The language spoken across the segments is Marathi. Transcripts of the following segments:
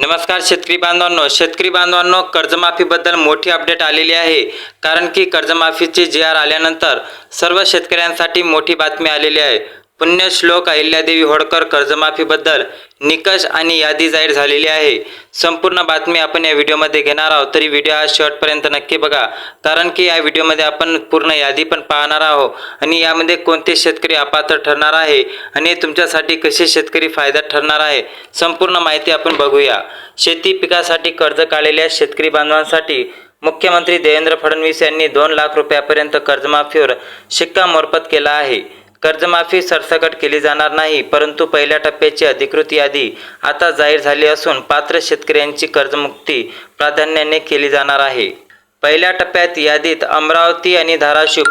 नमस्कार शेतकरी बांधवांनो, कर्जमाफीबद्दल मोठी अपडेट आलेली आहे। कारण की कर्जमाफीचे जी.आर. आल्यानंतर सर्व शेतकऱ्यांसाठी मोठी बातमी आलेली आहे। पुण्यश्लोक अहिल्यादेवी होळकर कर्जमाफीबद्दल निकष आणि यादी जाहीर झालेली आहे। संपूर्ण बातमी आपण या व्हिडिओमध्ये घेणार आहोत, तरी व्हिडिओ हा शेवटपर्यंत नक्की बघा। कारण की या व्हिडिओमध्ये आपण पूर्ण यादी पण पाहणार आहोत आणि यामध्ये कोणते शेतकरी अपात्र ठरणार आहे आणि तुमच्यासाठी कसे शेतकरी फायद्यात ठरणार आहे, संपूर्ण माहिती आपण बघूया। शेती पिकासाठी कर्ज काढलेल्या शेतकरी बांधवांसाठी मुख्यमंत्री देवेंद्र फडणवीस यांनी 2 लाख रुपयापर्यंत कर्जमाफीवर शिक्कामोर्तब केला आहे। कर्जमाफी सरसकट केली जाणार नाही, परंतु पहिल्या टप्प्याची अधिकृत यादी आता जाहीर झाली असून पात्र शेतकऱ्यांची कर्जमुक्ती प्राधान्याने केली जाणार आहे। पहिल्या टप्प्यात यादीत अमरावती आणि धाराशिव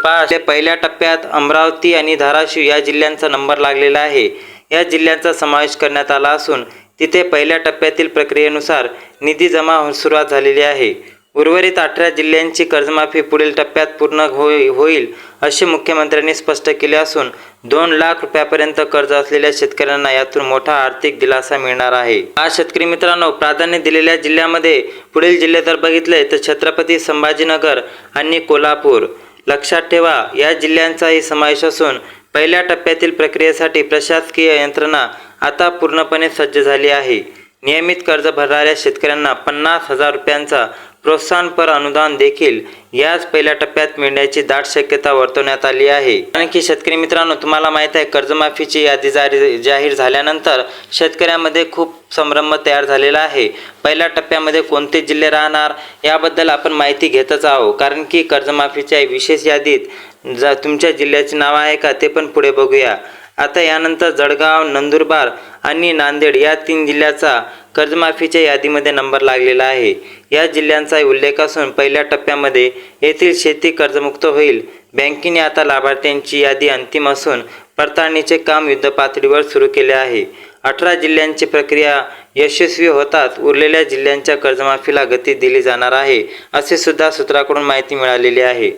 पहिल्या टप्प्यात अमरावती आणि धाराशिव या जिल्ह्यांचा नंबर लागलेला आहे। या जिल्ह्यांचा समावेश करण्यात आला असून तिथे पहिल्या टप्प्यातील प्रक्रियेनुसार निधी जमा सुरुवात झालेली आहे। उर्वरित 18 जिल्ह्यांची कर्जमाफी पुढील टप्प्यात पूर्ण होईल असे मुख्यमंत्र्यांनी स्पष्ट केले असून 2 लाख रुपयापर्यंत कर्ज असलेल्या शेतकऱ्यांना यातून मोठा आर्थिक दिलासा मिळणार आहे। शेतकरी मित्रांनो, प्राधान्य दिलेल्या जिल्ह्यामध्ये पुढील जिल्हे जर बघितले तर छत्रपती संभाजीनगर आणि कोल्हापूर। लक्षात ठेवा, या जिल्ह्यांचाही समावेश असून पहिल्या टप्प्यातील प्रक्रियेसाठी प्रशासकीय यंत्रणा आता पूर्णपणे सज्ज झाली आहे। नियमित कर्ज भरणाऱ्या शेतकऱ्यांना 50,000 रुपयांचा प्रोत्साहनपर अनुदान देखील याच पहिल्या टप्प्यात मिळण्याची दाट शक्यता वर्तवण्यात आली आहे। कारण की शेतकरी मित्रांनो, तुम्हाला माहित आहे, कर्जमाफीची यादी जाहीर झाल्यानंतर शेतकऱ्यांमध्ये खूप संभ्रम तयार झालेला आहे। पहिल्या टप्प्यामध्ये कोणते जिल्हे राहणार याबद्दल आपण माहिती घेतच आहोत। कारण की कर्जमाफीच्या विशेष यादीत तुमच्या जिल्ह्याचे नाव आहे का ते पण पुढे बघूया। आता यानंतर जळगाव, नंदुरबार आणि नांदेड या 3 जिल्ह्याचा कर्जमाफीच्या यादीमध्ये नंबर लागलेला आहे। या जिल्ह्यांचा उल्लेख असून पहिल्या टप्प्यामध्ये येथील शेती कर्जमुक्त होईल। बँकेने आता लाभार्थ्यांची यादी अंतिम असून पडताळणीचे काम युद्धपातळीवर सुरू केले आहे। 18 जिल्ह्यांची प्रक्रिया यशस्वी होताच उरलेल्या जिल्ह्यांच्या कर्जमाफीला गती दिली जाणार आहे, असे सुद्धा सूत्राकडून माहिती मिळालेली आहे।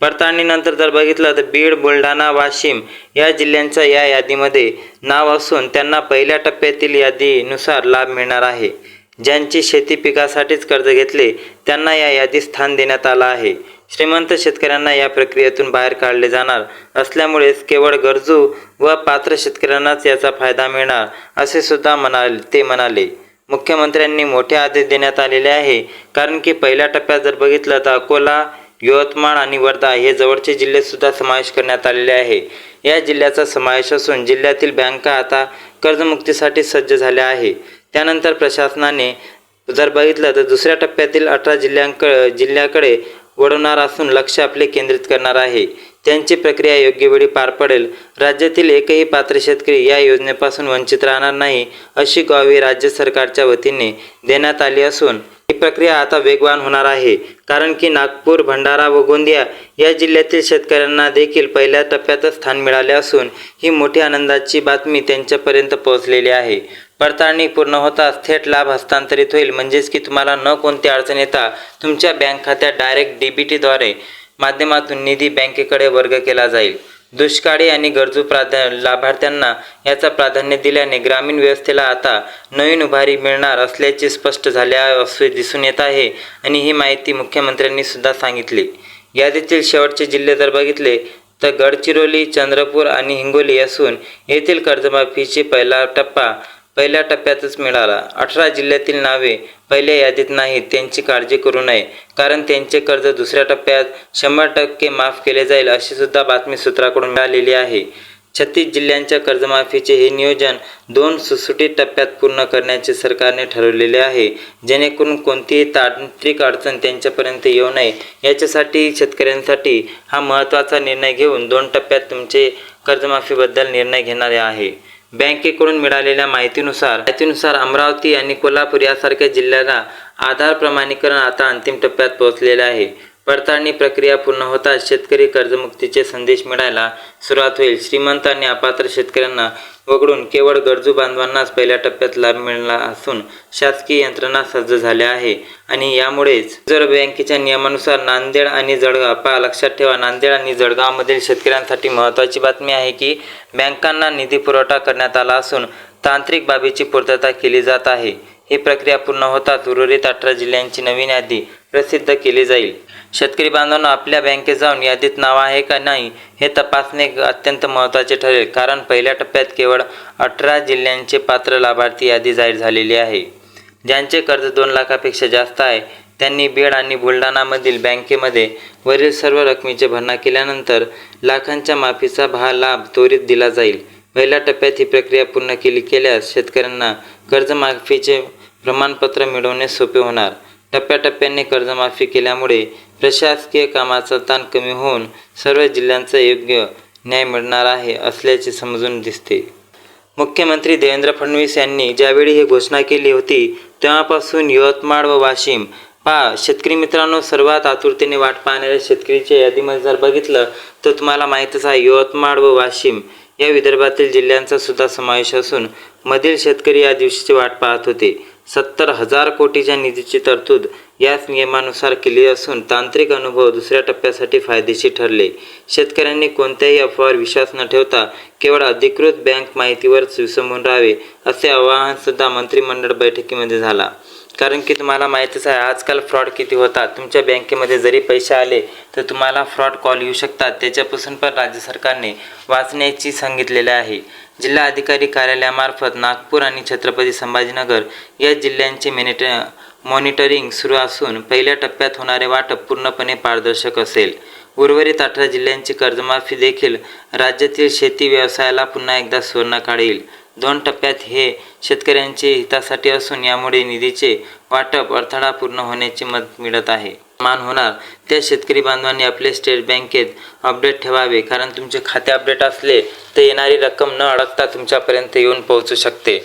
पडताळणीनंतर जर बघितलं तर बीड, बुलढाणा, वाशिम या जिल्ह्यांचं या यादीमध्ये नाव असून त्यांना पहिल्या टप्प्यातील यादीनुसार लाभ मिळणार आहे। ज्यांची शेती पिकासाठीच कर्ज घेतले त्यांना या यादीत स्थान देण्यात आलं आहे। श्रीमंत शेतकऱ्यांना या प्रक्रियेतून बाहेर काढले जाणार असल्यामुळेच केवळ गरजू व पात्र शेतकऱ्यांनाच याचा फायदा मिळणार, असे सुद्धा ते म्हणाले। मुख्यमंत्र्यांनी मोठे आदेश देण्यात आलेले आहे। कारण की पहिल्या टप्प्यात जर बघितलं तर अकोला, यवतमाळ आणि वर्धा हे जवळचे जिल्हे सुद्धा समावेश करण्यात आलेले आहे। या जिल्ह्याचा समावेश असून जिल्ह्यातील बँका आता कर्जमुक्तीसाठी सज्ज झाल्या आहे। त्यानंतर प्रशासनाने जर बघितलं तर दुसऱ्या टप्प्यातील 18 जिल्ह्याकडे वळवणार असून लक्ष आपले केंद्रित करणार आहे। त्यांची प्रक्रिया योग्य वेळी पार पडेल। राज्यातील एकही पात्र शेतकरी या योजनेपासून वंचित राहणार नाही, अशी ग्वाही राज्य सरकारच्या वतीने देण्यात आली असून ही प्रक्रिया आता वेगवान होणार आहे। कारण की नागपूर, भंडारा व गोंदिया या जिल्ह्यातील शेतकऱ्यांना देखील पहिल्या टप्प्यातच स्थान मिळाले असून ही मोठी आनंदाची बातमी त्यांच्यापर्यंत पोहोचलेली आहे। पडताळणी पूर्ण होताच थेट लाभ हस्तांतरित होईल, म्हणजेच की तुम्हाला न कोणती अडचण येता तुमच्या बँक खात्यात डायरेक्ट DBT माध्यमातून निधी बँकेकडे वर्ग केला जाईल। दुष्काळी आणि गरजू लाभार्थ्यांना याचा प्राधान्य दिल्याने ग्रामीण व्यवस्थेला आता नवीन उभारी मिळणार असल्याचे स्पष्ट झाले असे दिसून येत आहे आणि ही माहिती मुख्यमंत्र्यांनी सुद्धा सांगितली। यादीतील शेवटचे जिल्हे जर बघितले तर गडचिरोली, चंद्रपूर आणि हिंगोली असून येथील कर्जमाफीची पहिला टप्पा पहिल्या टप्प्यातच मिळाला। 18 जिल्ह्यातील नावे पहिल्या यादीत नाहीत त्यांची काळजी करू नये, कारण त्यांचे कर्ज दुसऱ्या टप्प्यात 100% माफ केले जाईल, अशी सुद्धा बातमी सूत्राकडून मिळालेली आहे। 36 जिल्ह्यांच्या कर्जमाफीचे हे नियोजन 2 सुटसुटीत टप्प्यात पूर्ण करण्याचे सरकारने ठरवलेले आहे, जेणेकरून कोणतीही तांत्रिक अडचण त्यांच्यापर्यंत येऊ नये। याच्यासाठी शेतकऱ्यांसाठी हा महत्त्वाचा निर्णय घेऊन 2 टप्प्यात तुमचे कर्जमाफीबद्दल निर्णय घेणार आहे। बँकेकडून मिळालेल्या माहितीनुसार अमरावती आणि कोल्हापूर यासारख्या जिल्ह्याला आधार प्रमाणीकरण आता अंतिम टप्प्यात पोहोचलेले आहे। पडताळणी प्रक्रिया पूर्ण होताच शेतकरी कर्जमुक्तीचे संदेश मिळायला सुरुवात होईल। श्रीमंत आणि अपात्र शेतकऱ्यांना वगळून केवळ गरजू बांधवांनाच पहिल्या टप्प्यात लाभ मिळणार असून शासकीय यंत्रणा सज्ज झाल्या आहे आणि यामुळेच रिझर्व्ह बँकेच्या नियमानुसार नांदेड आणि जळगाव लक्षात ठेवा, नांदेड आणि जळगावमधील शेतकऱ्यांसाठी महत्त्वाची बातमी आहे की बँकांना निधी पुरवठा करण्यात आला असून तांत्रिक बाबीची पूर्तता केली जात आहे। ही प्रक्रिया पूर्ण होताच उर्वरित 18 जिल्ह्यांची नवीन यादी प्रसिद्ध केली जाईल. शेतकरी बांधवांनो, आपल्या बँकेत जाऊन यादीत नाव आहे का नाही हे तपासणे अत्यंत महत्त्वाचे ठरेल, कारण पहिल्या टप्प्यात केवळ 18 जिल्ह्यांचे पात्र लाभार्थी यादी जाहीर झालेली आहे. ज्यांचे कर्ज 2 लाखापेक्षा जास्त आहे त्यांनी बीड आणि बुलढाणामधील बँकेमध्ये वरील सर्व रकमेची भरणा केल्यानंतर लाखांच्या माफीचा लाभ त्वरित दिला जाईल. पहिल्या टप्प्यात ही प्रक्रिया पूर्ण केल्यास शेतकऱ्यांना कर्जमाफीचे प्रमाणपत्र मिळवणे सोपे होणार. टप्प्याटप्प्याने कर्जमाफी केल्यामुळे प्रशासकीय कामाचा ताण कमी होऊन सर्व जिल्ह्यांचा योग्य न्याय मिळणार आहे असल्याचे समजून दिसते. मुख्यमंत्री देवेंद्र फडणवीस यांनी ज्यावेळी ही घोषणा केली होती तेव्हापासून यवतमाळ व वाशिम शेतकरी मित्रांनो, सर्वात आतुरतेने वाट पाहणाऱ्या शेतकरीच्या यादीमध्ये जर बघितलं तर तुम्हाला माहीतच आहे, यवतमाळ व वाशिम या विदर्भातील जिल्ह्यांचा सुद्धा समावेश असून मधील शेतकरी या दिवशीची वाट पाहत होते. 70,000 कोटीच्या निधीची तरतूद याच नियमानुसार केली असून तांत्रिक अनुभव दुसऱ्या टप्प्यासाठी फायदेशीर ठरले. शेतकऱ्यांनी कोणत्याही अफवावर विश्वास न ठेवता केवळ अधिकृत बँक माहितीवर विसंबून राहावे असे आवाहन सुद्धा मंत्रिमंडळ बैठकीमध्ये झाला. कारण की तुम्हाला माहीतच आहे, आजकाल फ्रॉड किती होतात. तुमच्या बँकेमध्ये जरी पैसे आले तर तुम्हाला फ्रॉड कॉल येऊ शकतात. त्याच्यापासून पण राज्य सरकारने वाचण्याची सांगितलेले आहे. जिल्हा अधिकारी कार्यालयामार्फत नागपूर आणि छत्रपती संभाजीनगर या जिल्ह्यांचे मॉनिटरिंग सुरू असून पहिल्या टप्प्यात होणारे वाटप पूर्णपणे पारदर्शक असेल. उर्वरित 18 जिल्ह्यांची कर्जमाफी देखील राज्यातील शेती व्यवसायाला पुन्हा एकदा सुवर्णकाळ येईल. 2 टप्प्यात हे शेतकऱ्यांच्या हितासाठी असून यामुळे निधीचे वाटप अडथळा पूर्ण होण्याची मदत मिळत आहे. मान होणार त्या शेतकरी बांधवांनी आपले स्टेट बँकेत अपडेट ठेवावे, कारण तुमचे खाते अपडेट असले तर येणारी रक्कम न अडकता तुमच्यापर्यंत येऊन पोहोचू शकते.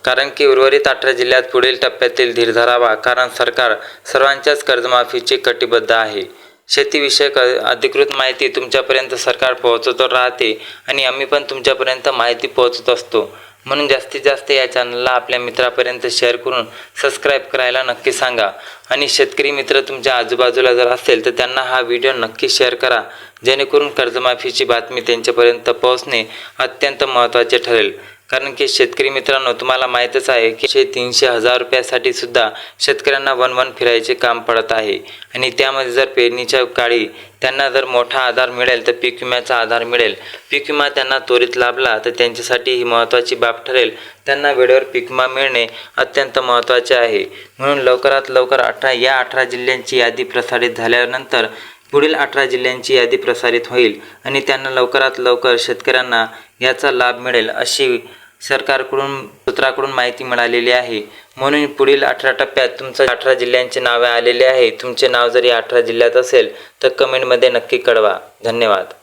कारण की उर्वरित 18 जिल्ह्यात पुढील टप्प्यातील धीर धरावा, कारण सरकार सर्वांच्याच कर्जमाफीचे कटिबद्ध आहे. शेतीविषयक अधिकृत माहिती तुमच्यापर्यंत सरकार पोहोचवत राहते आणि आम्ही पण तुमच्यापर्यंत माहिती पोहोचत असतो. म्हणून जास्तीत जास्त या चॅनलला आपल्या मित्रापर्यंत शेअर करून सबस्क्राईब करायला नक्की सांगा. आणि शेतकरी मित्र तुमच्या आजूबाजूला जर असेल तर त्यांना हा व्हिडिओ नक्की शेअर करा, जेणेकरून कर्जमाफीची बातमी त्यांच्यापर्यंत पोहोचणे अत्यंत महत्त्वाचे ठरेल. कारण की शेतकरी मित्रांनो, तुम्हाला माहीतच आहे की 300,000 रुपयासाठी सुद्धा शेतकऱ्यांना वन फिरायचे काम पडत आहे. आणि त्यामध्ये जर पेरणीच्या काळी त्यांना जर मोठा आधार मिळेल तर पीक विम्याचा आधार मिळेल. पीक विमा त्यांना त्वरित लाभला तर त्यांच्यासाठी ही महत्त्वाची बाब ठरेल. त्यांना वेळेवर पीक विमा मिळणे अत्यंत महत्त्वाचे आहे. म्हणून लवकरात लवकर 18 जिल्ह्यांची यादी प्रसारित झाल्यानंतर पुढील 18 जिल्ह्यांची यादी प्रसारित होईल आणि त्यांना लवकरात लवकर शेतकऱ्यांना याचा लाभ मिळेल अशी सरकारकडून सूत्राकडून माहिती मिळालेली आहे. म्हणून पुढील 18 टप्प्यात तुमच्या 18 जिल्ह्यांची नावे आलेली आहे. तुमचे नाव जरी 18 जिल्ह्यात असेल तर कमेंटमध्ये नक्की कळवा. धन्यवाद.